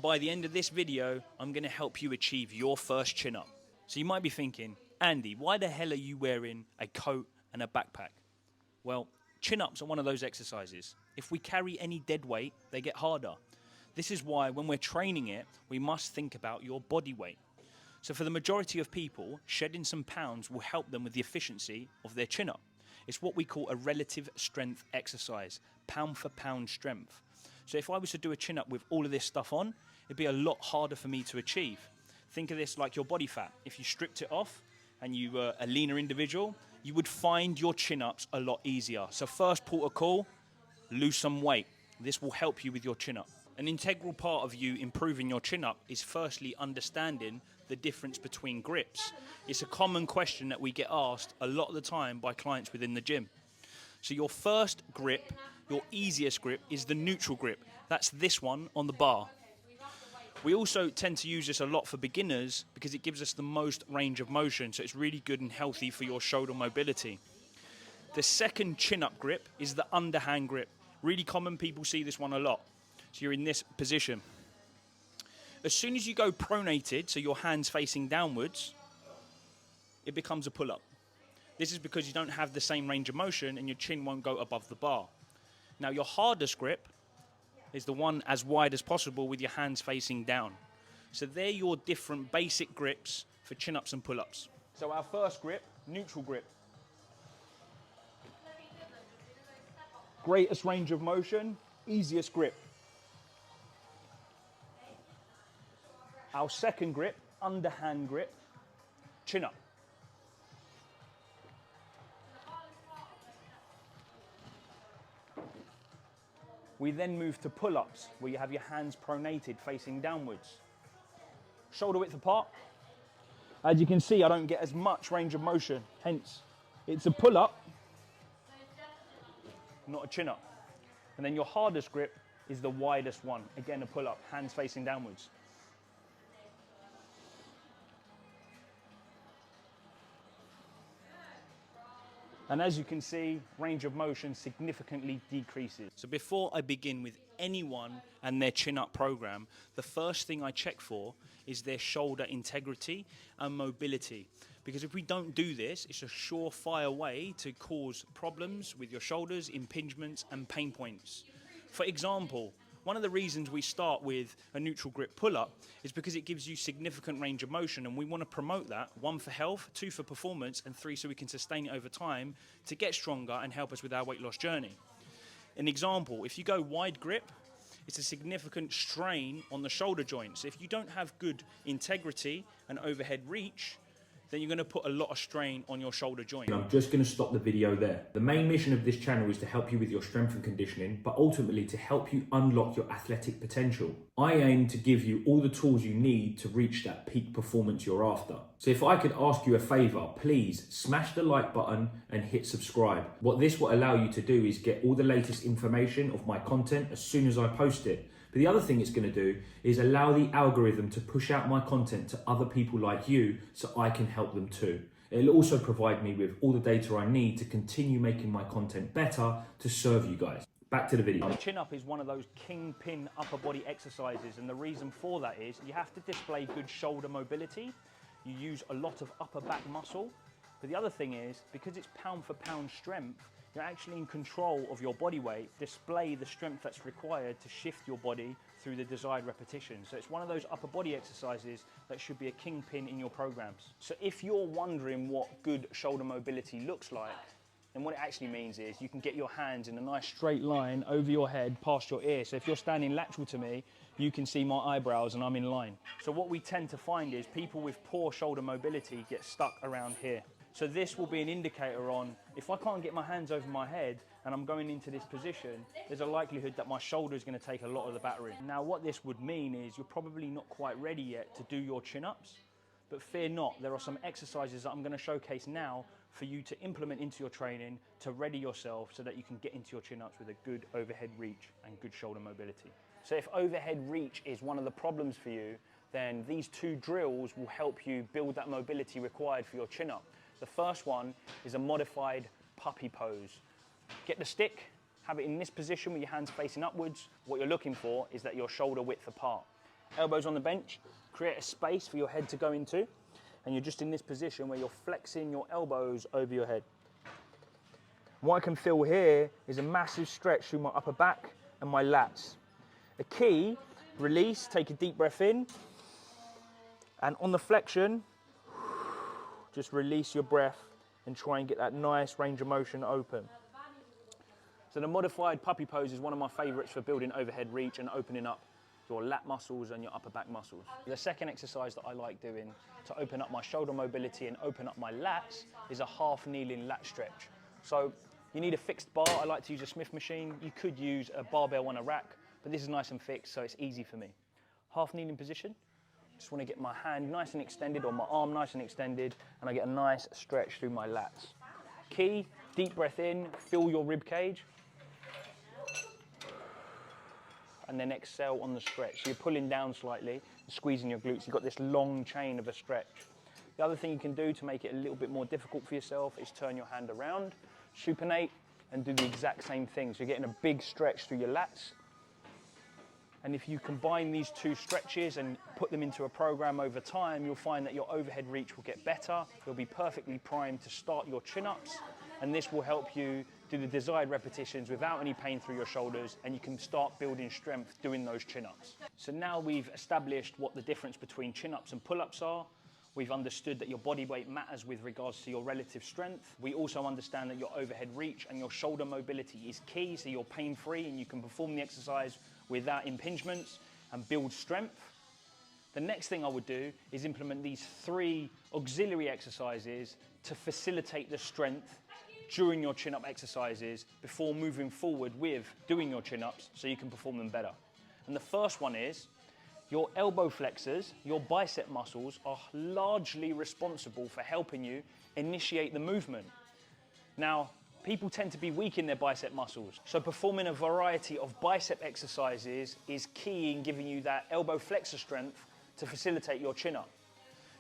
By the end of this video, I'm going to help you achieve your first chin-up. So you might be thinking, Andy, why the hell are you wearing a coat and a backpack? Well, chin-ups are one of those exercises. If we carry any dead weight, they get harder. This is why when we're training it, we must think about your body weight. So for the majority of people, shedding some pounds will help them with the efficiency of their chin-up. It's what we call a relative strength exercise, pound for pound strength. So if I was to do a chin-up with all of this stuff on, it'd be a lot harder for me to achieve. Think of this like your body fat. If you stripped it off and you were a leaner individual, you would find your chin-ups a lot easier. So first port of call, lose some weight. This will help you with your chin-up. An integral part of you improving your chin-up is firstly understanding the difference between grips. It's a common question that we get asked a lot of the time by clients within the gym. So your first grip, your easiest grip, is the neutral grip. That's this one on the bar. We also tend to use this a lot for beginners because it gives us the most range of motion, so it's really good and healthy for your shoulder mobility. The second chin-up grip is the underhand grip. Really common, people see this one a lot. So you're in this position. As soon as you go pronated, so your hands facing downwards, it becomes a pull-up. This is because you don't have the same range of motion and your chin won't go above the bar. Now your hardest grip is the one as wide as possible with your hands facing down. So they're your different basic grips for chin-ups and pull-ups. So our first grip, neutral grip. Greatest range of motion, easiest grip. Our second grip, underhand grip, chin-up. We then move to pull-ups, where you have your hands pronated, facing downwards. Shoulder width apart. As you can see, I don't get as much range of motion, hence it's a pull-up, not a chin-up. And then your hardest grip is the widest one, again a pull-up, hands facing downwards. And as you can see, range of motion significantly decreases. So before I begin with anyone and their chin-up program, the first thing I check for is their shoulder integrity and mobility. Because if we don't do this, it's a surefire way to cause problems with your shoulders, impingements and pain points. For example, one of the reasons we start with a neutral grip pull-up is because it gives you significant range of motion, and we want to promote that, 1 for health, 2 for performance, and 3 so we can sustain it over time to get stronger and help us with our weight loss journey. An example, if you go wide grip, it's a significant strain on the shoulder joints. If you don't have good integrity and overhead reach, then you're going to put a lot of strain on your shoulder joint. I'm just going to stop the video there. The main mission of this channel is to help you with your strength and conditioning, but ultimately to help you unlock your athletic potential. I aim to give you all the tools you need to reach that peak performance you're after. So if I could ask you a favor, please smash the like button and hit subscribe. What this will allow you to do is get all the latest information of my content as soon as I post it. But the other thing it's going to do is allow the algorithm to push out my content to other people like you so I can help them too. It'll also provide me with all the data I need to continue making my content better to serve you guys. Back to the video. The chin-up is one of those kingpin upper body exercises, and the reason for that is you have to display good shoulder mobility. You use a lot of upper back muscle. But the other thing is, because it's pound for pound strength, you're actually in control of your body weight, display the strength that's required to shift your body through the desired repetition. So it's one of those upper body exercises that should be a kingpin in your programs. So if you're wondering what good shoulder mobility looks like, then what it actually means is you can get your hands in a nice straight line over your head past your ear. So if you're standing lateral to me, you can see my eyebrows and I'm in line. So what we tend to find is people with poor shoulder mobility get stuck around here. So this will be an indicator on, if I can't get my hands over my head and I'm going into this position, there's a likelihood that my shoulder is going to take a lot of the battering. Now what this would mean is you're probably not quite ready yet to do your chin-ups, but fear not, there are some exercises that I'm going to showcase now for you to implement into your training to ready yourself so that you can get into your chin-ups with a good overhead reach and good shoulder mobility. So if overhead reach is one of the problems for you, then these 2 drills will help you build that mobility required for your chin-up. The first one is a modified puppy pose. Get the stick, have it in this position with your hands facing upwards. What you're looking for is that you're shoulder width apart. Elbows on the bench, create a space for your head to go into, and you're just in this position where you're flexing your elbows over your head. What I can feel here is a massive stretch through my upper back and my lats. A key, release, take a deep breath in, and on the flexion, just release your breath and try and get that nice range of motion open. So the modified puppy pose is one of my favorites for building overhead reach and opening up your lat muscles and your upper back muscles. The second exercise that I like doing to open up my shoulder mobility and open up my lats is a half kneeling lat stretch. So you need a fixed bar. I like to use a Smith machine. You could use a barbell on a rack, but this is nice and fixed, so it's easy for me. Half kneeling position. Just want to get my hand nice and extended or my arm nice and extended, and I get a nice stretch through my lats. Key, deep breath in, fill your rib cage, and then exhale on the stretch. So you're pulling down slightly, squeezing your glutes. You've got this long chain of a stretch. The other thing you can do to make it a little bit more difficult for yourself is turn your hand around, supinate, and do the exact same thing. So you're getting a big stretch through your lats. And if you combine these two stretches and put them into a program over time, you'll find that your overhead reach will get better. You'll be perfectly primed to start your chin-ups, and this will help you do the desired repetitions without any pain through your shoulders, and you can start building strength doing those chin-ups. So now we've established what the difference between chin-ups and pull-ups are. We've understood that your body weight matters with regards to your relative strength. We also understand that your overhead reach and your shoulder mobility is key, so you're pain-free and you can perform the exercise without impingements and build strength. The next thing I would do is implement these 3 auxiliary exercises to facilitate the strength during your chin-up exercises before moving forward with doing your chin-ups so you can perform them better. And the first one is your elbow flexors, your bicep muscles are largely responsible for helping you initiate the movement. Now, people tend to be weak in their bicep muscles, so performing a variety of bicep exercises is key in giving you that elbow flexor strength to facilitate your chin-up.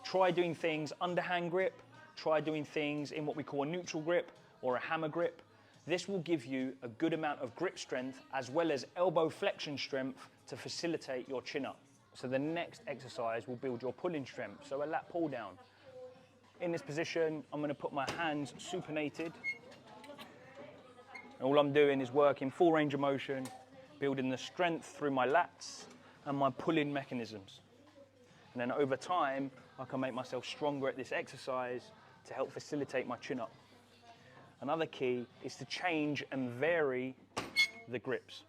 Try doing things underhand grip, try doing things in what we call a neutral grip or a hammer grip. This will give you a good amount of grip strength as well as elbow flexion strength to facilitate your chin-up. So the next exercise will build your pulling strength, so a lat pull down. In this position, I'm going to put my hands supinated. And all I'm doing is working full range of motion, building the strength through my lats and my pulling mechanisms. And then over time, I can make myself stronger at this exercise to help facilitate my chin-up. Another key is to change and vary the grips.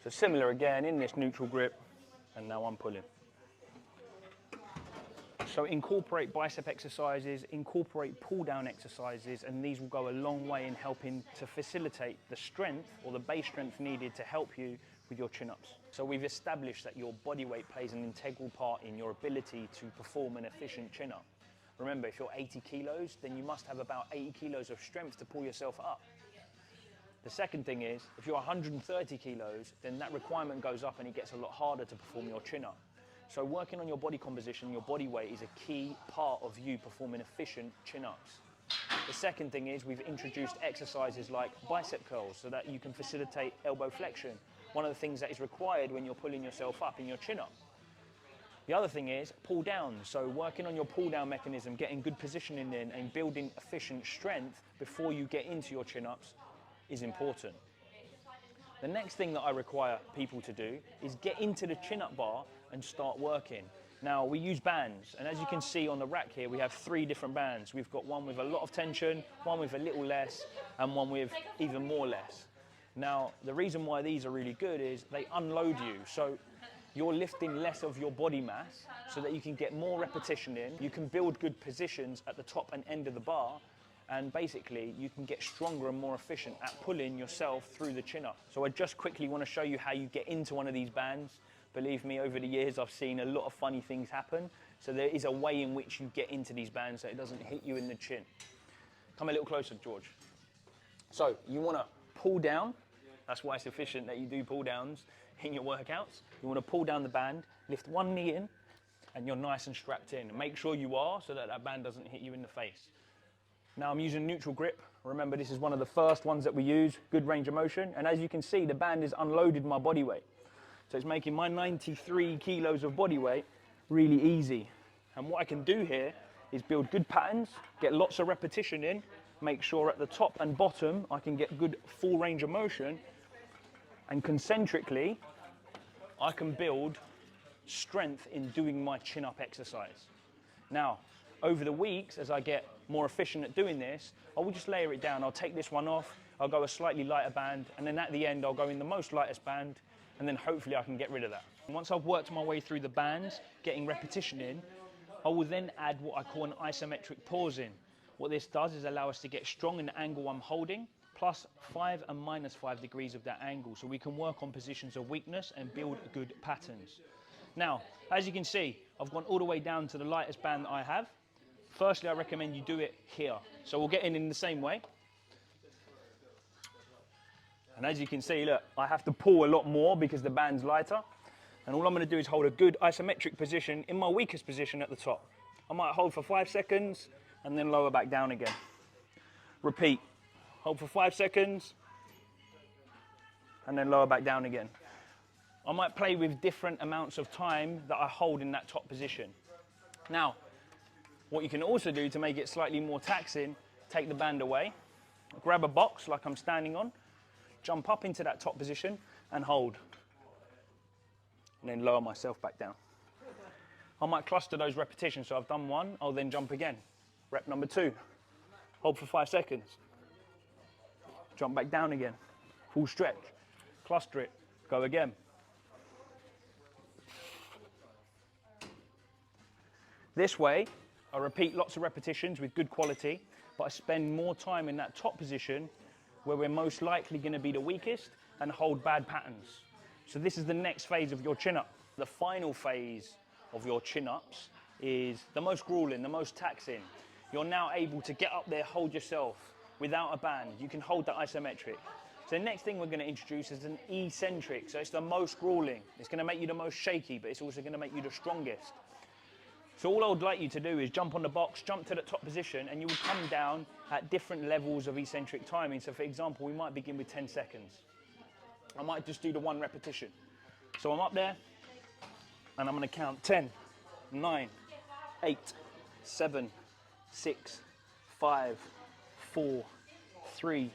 So similar again in this neutral grip, and now I'm pulling. So incorporate bicep exercises, incorporate pull-down exercises, and these will go a long way in helping to facilitate the strength or the base strength needed to help you with your chin-ups. So we've established that your body weight plays an integral part in your ability to perform an efficient chin-up. Remember, if you're 80 kilos, then you must have about 80 kilos of strength to pull yourself up. The second thing is, if you're 130 kilos, then that requirement goes up and it gets a lot harder to perform your chin-up. So working on your body composition, your body weight is a key part of you performing efficient chin-ups. The second thing is we've introduced exercises like bicep curls so that you can facilitate elbow flexion, one of the things that is required when you're pulling yourself up in your chin-up. The other thing is pull down, so working on your pull down mechanism, getting good positioning in and building efficient strength before you get into your chin-ups is important. The next thing that I require people to do is get into the chin-up bar and start working. Now we use bands, and as you can see on the rack here, we have 3 different bands. We've got one with a lot of tension, one with a little less, and one with even more less. Now, the reason why these are really good is they unload you. So you're lifting less of your body mass so that you can get more repetition in. You can build good positions at the top and end of the bar, and basically you can get stronger and more efficient at pulling yourself through the chin-up. So I just quickly want to show you how you get into one of these bands. Believe me, over the years I've seen a lot of funny things happen. So there is a way in which you get into these bands so it doesn't hit you in the chin. Come a little closer, George. So you want to pull down. That's why it's efficient that you do pull downs in your workouts. You want to pull down the band, lift one knee in, and you're nice and strapped in. Make sure you are so that that band doesn't hit you in the face. Now I'm using neutral grip. Remember, this is one of the first ones that we use, good range of motion. And as you can see, the band has unloaded my body weight. So it's making my 93 kilos of body weight really easy. And what I can do here is build good patterns, get lots of repetition in, make sure at the top and bottom I can get good full range of motion, and concentrically I can build strength in doing my chin-up exercise. Now, over the weeks, as I get more efficient at doing this, I will just layer it down. I'll take this one off, I'll go a slightly lighter band, and then at the end I'll go in the most lightest band, and then hopefully I can get rid of that. And once I've worked my way through the bands, getting repetition in, I will then add what I call an isometric pause in. What this does is allow us to get strong in the angle I'm holding, plus 5 and minus 5 degrees of that angle, so we can work on positions of weakness and build good patterns. Now, as you can see, I've gone all the way down to the lightest band that I have. Firstly, I recommend you do it here. So we'll get in the same way. And as you can see, look, I have to pull a lot more because the band's lighter. And all I'm going to do is hold a good isometric position in my weakest position at the top. I might hold for 5 seconds and then lower back down again. Repeat. Hold for 5 seconds and then lower back down again. I might play with different amounts of time that I hold in that top position. Now, what you can also do to make it slightly more taxing, take the band away, grab a box like I'm standing on, jump up into that top position and hold. And then lower myself back down. I might cluster those repetitions, so I've done one, I'll then jump again. Rep number 2, hold for 5 seconds. Jump back down again, full stretch, cluster it, go again. This way, I repeat lots of repetitions with good quality, but I spend more time in that top position where we're most likely going to be the weakest and hold bad patterns. So this is the next phase of your chin-up. The final phase of your chin-ups is the most grueling, the most taxing. You're now able to get up there, hold yourself without a band. You can hold that isometric. So the next thing we're going to introduce is an eccentric. So it's the most grueling. It's going to make you the most shaky, but it's also going to make you the strongest. So all I would like you to do is jump on the box, jump to the top position, and you will come down at different levels of eccentric timing. So for example, we might begin with 10 seconds. I might just do the 1 repetition. So I'm up there, and I'm going to count 10, 9, 8, 7, 6, 5, 4, 3,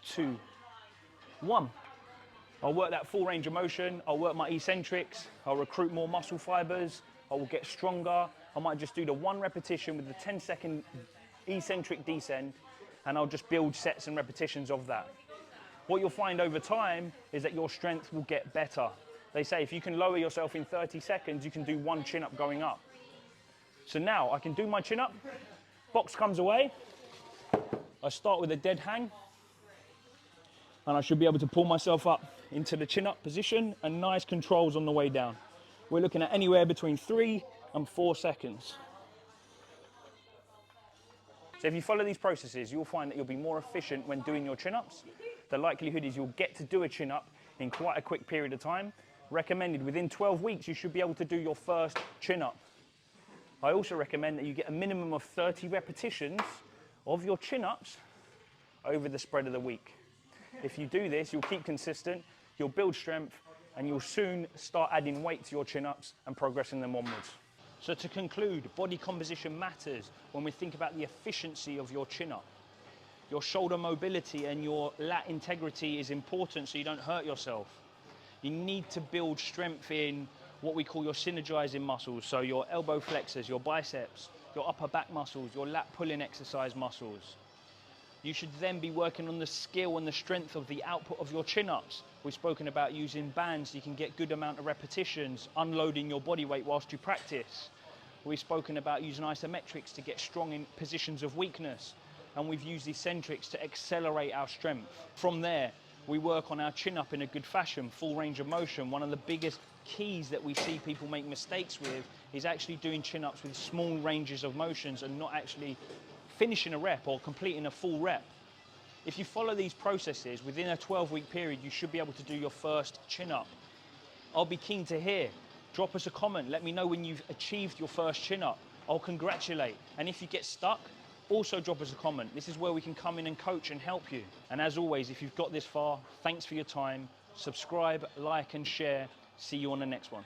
2, 1. I'll work that full range of motion, I'll work my eccentrics, I'll recruit more muscle fibers, I will get stronger. I might just do the 1 repetition with the 10-second eccentric descent, and I'll just build sets and repetitions of that. What you'll find over time is that your strength will get better. They say if you can lower yourself in 30 seconds, you can do 1 chin-up going up. So now I can do my chin-up, box comes away, I start with a dead hang, and I should be able to pull myself up into the chin-up position and nice controls on the way down. We're looking at anywhere between 3 and 4 seconds. So if you follow these processes, you'll find that you'll be more efficient when doing your chin-ups. The likelihood is you'll get to do a chin-up in quite a quick period of time. Recommended within 12 weeks, you should be able to do your first chin-up. I also recommend that you get a minimum of 30 repetitions of your chin-ups over the spread of the week. If you do this, you'll keep consistent, you'll build strength, and you'll soon start adding weight to your chin-ups and progressing them onwards. So to conclude, body composition matters when we think about the efficiency of your chin-up. Your shoulder mobility and your lat integrity is important so you don't hurt yourself. You need to build strength in what we call your synergizing muscles, so your elbow flexors, your biceps, your upper back muscles, your lat pulling exercise muscles. You should then be working on the skill and the strength of the output of your chin-ups. We've spoken about using bands so you can get good amount of repetitions, unloading your body weight whilst you practice. We've spoken about using isometrics to get strong in positions of weakness. And we've used eccentrics to accelerate our strength. From there, we work on our chin-up in a good fashion, full range of motion. One of the biggest keys that we see people make mistakes with is actually doing chin-ups with small ranges of motions and not actually finishing a rep or completing a full rep. If you follow these processes, within a 12-week period, you should be able to do your first chin-up. I'll be keen to hear. Drop us a comment. Let me know when you've achieved your first chin-up. I'll congratulate. And if you get stuck, also drop us a comment. This is where we can come in and coach and help you. And as always, if you've got this far, thanks for your time. Subscribe, like, and share. See you on the next one.